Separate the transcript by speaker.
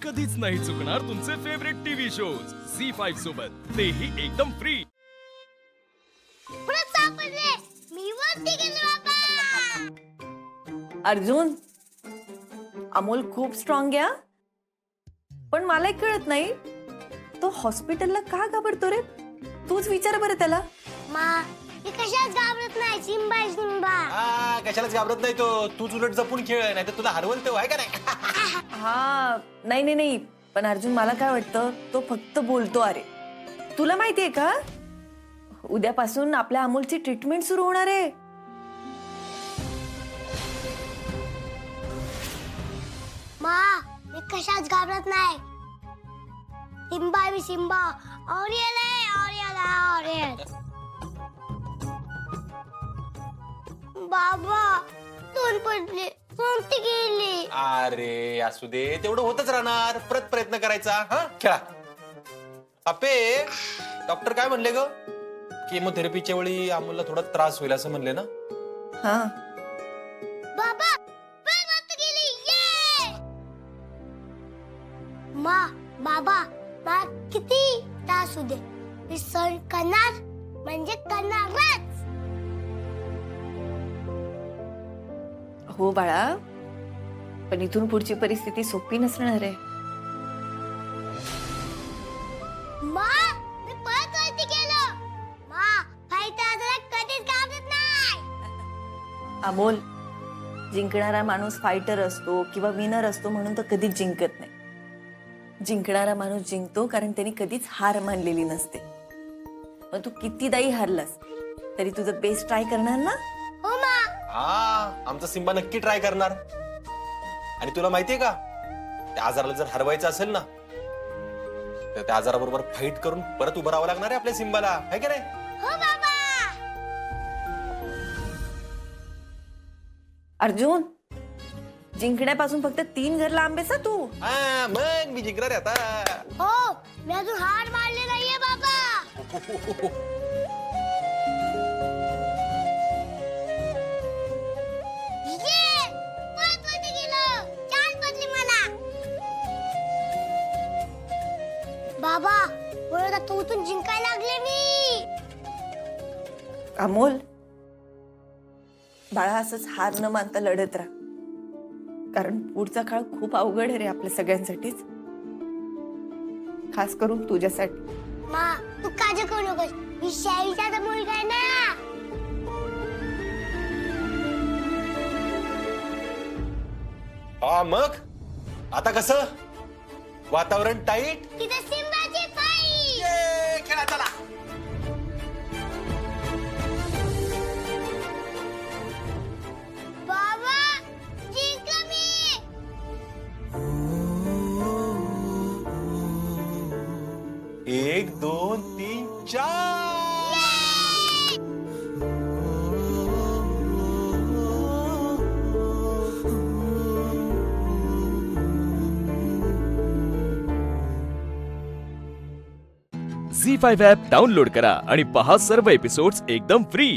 Speaker 1: कधीच नाही चुकणार तुमचे फेवरेट टीव्ही शोज झी5 सोबत, तेही एकदम फ्री.
Speaker 2: परत सापडले, मी वरती गेलो बाबा.
Speaker 3: अर्जुन, अमोल खूप स्ट्रॉंग आहे हा. पण मला एक कळत नाही, तो हॉस्पिटलला का घाबरतो रे? तूच विचार बरं त्याला.
Speaker 2: मा मी कशाच घाबरत नाही. सिम्बा आहे सिम्बा.
Speaker 4: कशालाच घाबरत नाही तो. तूच उलट जपून खेळ, नाही तर तुला हरवल तेव्हा आहे का नाही.
Speaker 3: हा, नाही नाही नाही, पण अर्जुन मला काय वाटतं, तो फक्त बोलतो. अरे तुला माहितीये का, उद्यापासून आपल्या अमोलची ट्रीटमेंट सुरू होणार आहे.
Speaker 2: मा मी कशाच घाबरत नाही. सिम्बा आहे मी सिम्बा. ऑरियल आहे ऑरियल ऑरियल. बाबा दोन पडले, कोणती गेली.
Speaker 4: अरे असू दे, तेवढं होतच राहणार. परत प्रयत्न करायचा. हा खेळा. आपे डॉक्टर काय म्हणले ग? केमोथेरपीच्या वेळी अमोलला थोडा त्रास होईल असं म्हणले ना.
Speaker 3: हा,
Speaker 2: बाबा परत गेली. ये मा बाबा मा किती त्रास होऊ दे, मी सहन करणार म्हणजे करणारच.
Speaker 3: हो बाळा, पण इथून पुढची परिस्थिती सोपी नसणार आहे.
Speaker 2: मा मी परत वरती गेलो. मा फायटर आजाला कधीच घाबरत नाही.
Speaker 3: अमोल, जिंकणारा माणूस फायटर असतो किंवा विनर असतो म्हणून तो कधीच जिंकत नाही. जिंकणारा माणूस जिंकतो कारण त्यांनी कधीच हार मानलेली नसते. मग तू कितीदाही हारलास तरी तुझं बेस्ट ट्राय करणार ना.
Speaker 2: हो मा.
Speaker 4: हा, आमचा सिम्बा नक्की ट्राय करणार. आणि तुला माहितीये का, त्या आजाराला जर हरवायचं असेल ना, तर त्या आजाराबरोबर फाईट करून परत उभं राहावं लागणार आहे आपल्या सिम्बाला, आहे की नाही.
Speaker 2: हो बाबा.
Speaker 3: अर्जुन, जिंकण्यापासून फक्त 3 घर लांब आहेस तू.
Speaker 4: हा, मग मी जिंकणार आहे आता.
Speaker 2: हो मी अजून हार मारले नाहीये बाबा. ये परत वरती गेलो. चाल बदली मला. बाबा परत आता उठून जिंकायला लागले मी.
Speaker 3: अमोल, बाळा असंच हार न मानता लढत राहा, कारण पुढचा काळ खूप अवघड आहे रे आपल्या सगळ्यांसाठीच, खास करून तुझ्यासाठी.
Speaker 2: मा तू काळजी करू नकोस, मी शाईचा मुलगा आहे ना.
Speaker 4: हा, मग आता कसं वातावरण टाईट.
Speaker 2: तिथे सिम्बाची फाईट.
Speaker 4: ये, खेळा चला.
Speaker 2: बाबा जिंकलो मी.
Speaker 4: 1 2 3 4.
Speaker 1: झी5 ॲप डाउनलोड करा आणि पहा सर्व एपिसोड्स एकदम फ्री.